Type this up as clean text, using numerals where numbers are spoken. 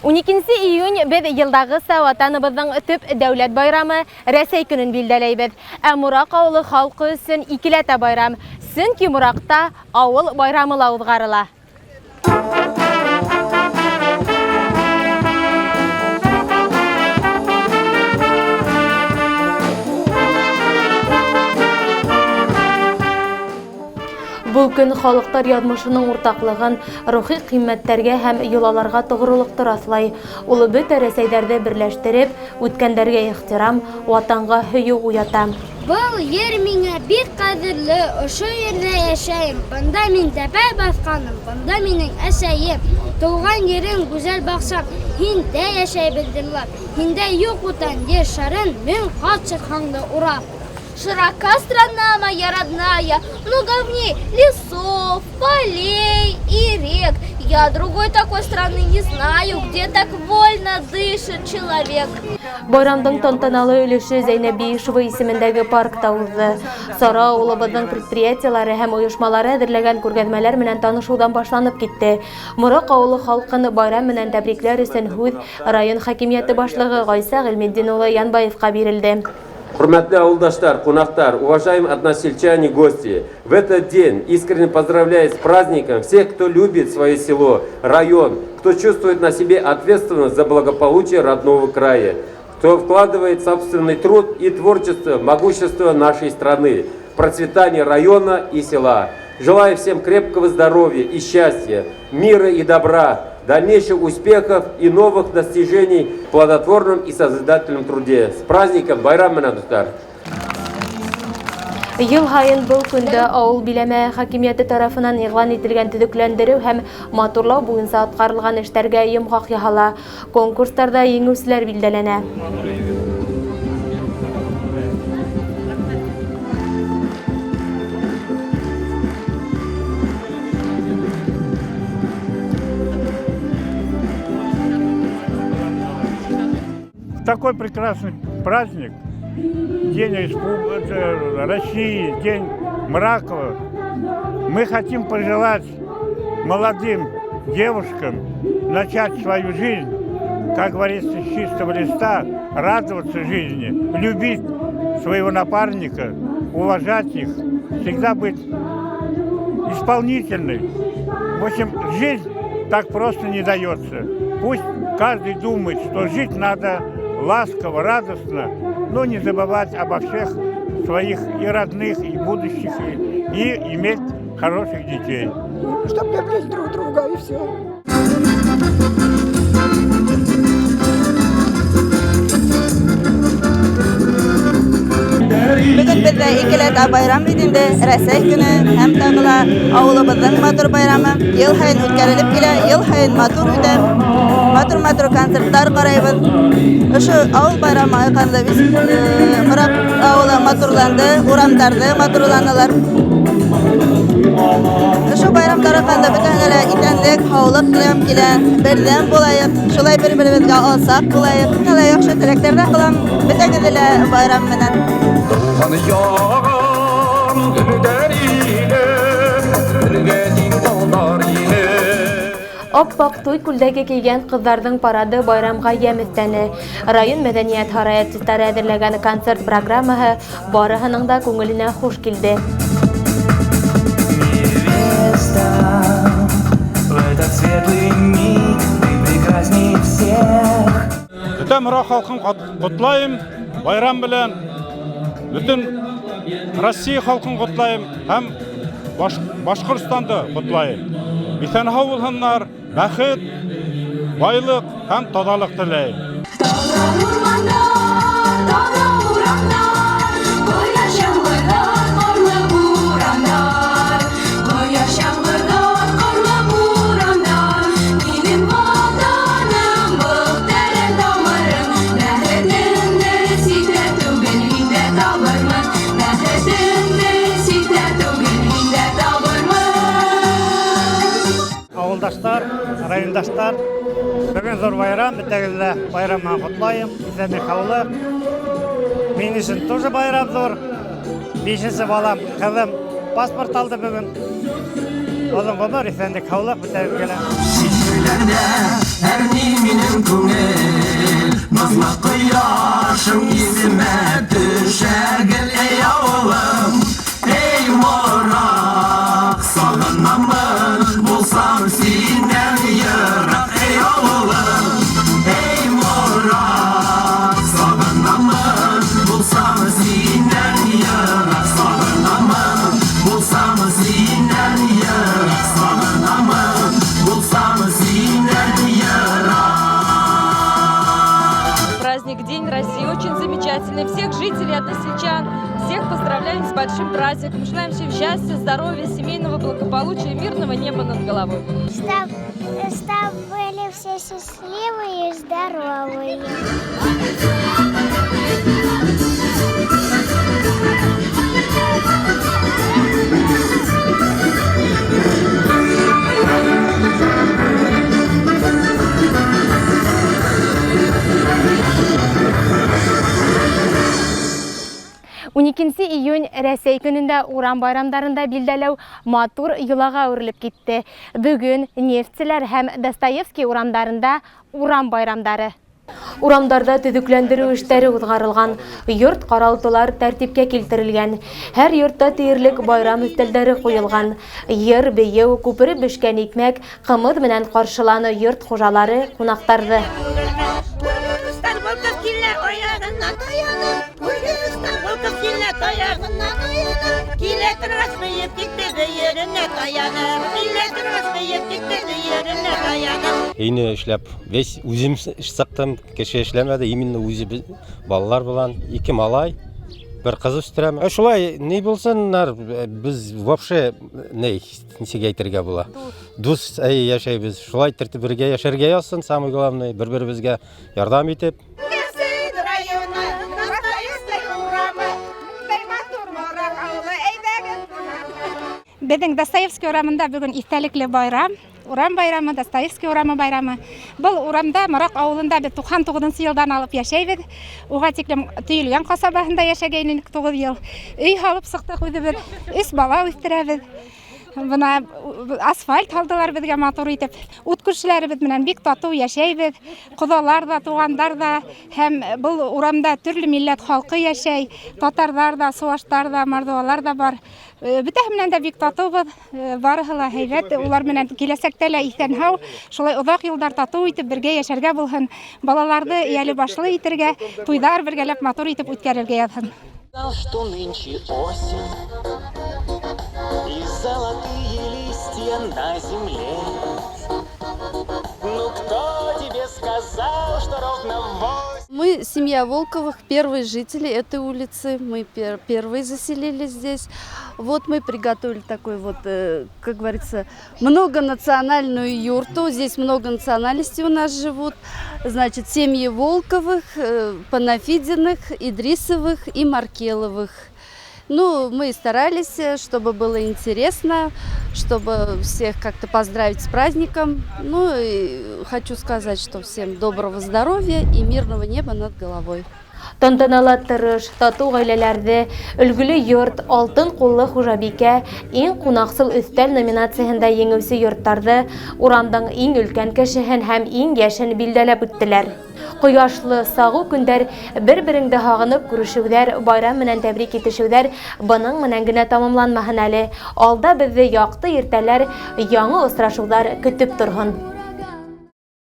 12 июнь біз елдағысы ватаныбыздың төп дәулет байрамы Рәсәй күнін билдәләйбез. Мұрақ ауылы халқы үшін икеләтә байрам. Сөнки Мұрақта ауыл байрамы лауызғарыла. Бұл күн халықтар ядмышының ортақлығын рухи қиммәттәргә һәм йолаларға тоғрылықты раслай. Улы бөтә Рәсәйдәрді бірләштереп, үткәндәргә ихтирам, ватанға һөю уята. Бұл ер миңа бик қадірлі, ошо ердә яшәйем. Бында мин тәпәй басқаным, бында минең әсәйем. Туған ерің гүзәл бақсам, һиндә яшәй белдерләр. Һиндә юк утан ер шарын, мен катчык хаңды урап. Широка страна моя родная, много в ней лесов, полей и рек. Я другой такой страны не знаю, где так вольно дышит человек. Байрамдың тантаналы өлеше Зәйнәбиишева исемендәге паркта узды. Сара улыбызның предприятиялары һәм оешмалары әзерләгән күргәзмәләр менән танышудан башланып китте. Мұрак авылы халкын байрам менән тәбрикләр өчен һүз район хакимияте башлыгы Гайса Гыйлметдин улы Янбаевка бирелде. Хурмәтле ауылдаштар, кунактар, уважаемые односельчане, гости! В этот день искренне поздравляю с праздником всех, кто любит свое село, район, кто чувствует на себе ответственность за благополучие родного края, кто вкладывает собственный труд и творчество в могущество нашей страны, процветание района и села. Желаю всем крепкого здоровья и счастья, мира и добра, дальнейших успехов и новых достижений в плодотворном и созидательном труде. С праздником Байрам менән, достар! Ел һайын бұл көндә авыл биләмә хакимияте тарафынан игълан ителгән төзекләндерү һәм матурлау буенча аткарылган эшләргә йомгак яһала. Конкурсларда еңүчеләр билдәләнә. Такой прекрасный праздник, День России, День Мракова, мы хотим пожелать молодым девушкам начать свою жизнь, как говорится, с чистого листа, радоваться жизни, любить своего напарника, уважать их, всегда быть исполнительной. В общем, жизнь так просто не дается. Пусть каждый думает, что жить надо ласково, радостно, но не забывать обо всех своих и родных, и будущих, и иметь хороших детей. Чтобы любить друг друга, и все. Бүгін бізде икеләтә байрам битендә Рәсәй көне һәм тагыла авылыбызның матур байрамы ел һайын үткәрелеп килә, ел һайын матур үтә. Матур концертлар карайбыз. Ошо авыл байрамы айканда без Мұрак авылы матурланды, урамдарды матурланалар. Ошо байрамдар айканда бөтенләре итәнлек, һаулык теләп килә, бердәм булайык, шулай бер-беребезгә алсак булайык. Шулай яхшы теләкләрдә кылам, бөтенләре байрам менән. Аппак туй күлдәге кигән кызларның парады байрамга яместәне. Район мәдәният һарае артистлары әзерләгән концерт программаһы барыһының да күңеленә хуш килде. Бүтән Мұрак халкын котлайым, байрам белән. Бүтән Россия халкын котлайым һәм Башкортстанды котлайым. Исән-һау булһыннар, бәхет, байлык һәм тазалык теләйм. Ауылдаштар, райондаштар, бүгін зор байрам, бітәгілі байрамын құтлайым, исәнлек-һаулык. Мен үшін тоже байрам зор. 5-ші балам, қызым паспорт алды бүгін. Одан ғұмыр, исәнлек-һаулык бітәгілі. күлләрдә әрни минем күңел назлы кояшым исемә төшәр гел эй авылым эй морак сагынамын булсам синнән ерак эй авылым эй морак сагынамын булсам синнән ерак сагынамын булсам синнән ерак сагынамын булсам синнән ерак. Праздник День России очень замечательный. Всех жителей, односельчан, всех поздравляем с большим праздником. Желаем всем счастья, здоровья, семейного благополучия, мирного неба над головой. Чтоб были все счастливые и здоровые. июнь Рәсәй көнендә урам байрамдарында билдәләү матур йолага үрелеп китте. Бүген нефтчеләр һәм Достоевский урамдарында урам байрамдары. Урамдарда төзекләндерү эшләре узгарылган, йорт каралтылар тәртипкә килтерелгән. Һәр йортта тиерлек байрам өстәлләре куелган. Йыр, бейеү, күпере бешкән икмәк, кымыз белән каршыланы йорт хуҗалары, кунактарды. Үйне эшләп, весь үзем сыктым, кеше эшләмәде, именно үзе балалар белән, 2 малай, бер кыз үстерәм. Шулай ни булсын, без вообще ничек әйтергә була. Дус яшәйбез, шулай тәртип бергә яшәргә язсын, самое главное, бер-беребезгә ярдәм итеп. Безнең Достоевский урамында бүген истәлекле байрам. Урам байрамы, Достоевский урамы байрамы. Бұл урамда Морак авылында без 99 елдан алып яшәйбез. Уга тиклем Төйлгән касабасында яшәгәнлек 9 ел. Өй халып сыктык үзебез. 3 бала үстерәбез. Бuna asfalt алдылар безгә матур итеп. Ут күршеләребез белән бик тату яшәйбез. Кызалар да, тугандар да һәм бұл урамда төрле милләт халкы яшәй. Татарлар да, суаштар да, мордвалар да бар. Бөтәһе белән дә бик татубыз. Барыһы ла һәйбәт. Улар белән киләсәктә лә исән-һау, шулай озак елдар тату итеп бергә яшәргә булһын. Балаларны яле башлы итәргә, туйдар бергәләп матур итеп үткәрергә язһын. Что нынче осень и золотые листья на земле. Ну кто тебе сказал, что ровно в 8? Мы семья Волковых, первые жители этой улицы, мы первые заселились здесь. Вот мы приготовили такой вот, как говорится, многонациональную юрту. Здесь много национальностей у нас живут. Значит, семьи Волковых, Панафидиных, Идрисовых и Маркеловых. Ну, мы старались, чтобы было интересно, чтобы всех как-то поздравить с праздником. Ну, и хочу сказать, что всем доброго здоровья и мирного неба над головой. Тантаналы тырыш, тату гаиләләрдә өлгілі йорт, алтын куллы хуҗабикә, иң кунаксыл өстәл номинациясендә еңеүче йорттарды урамның иң өлкән кешеһен һәм иң яшен билдәләп үттеләр. Кояшлы, сагу көндәр, бер-береңдә һагынып күрешүләр, байрам менән тәбрик итешүләр буның менән генә тамамланмаһын әле. Алда безне якты иртәләр, яңа очрашулар көтеп торган.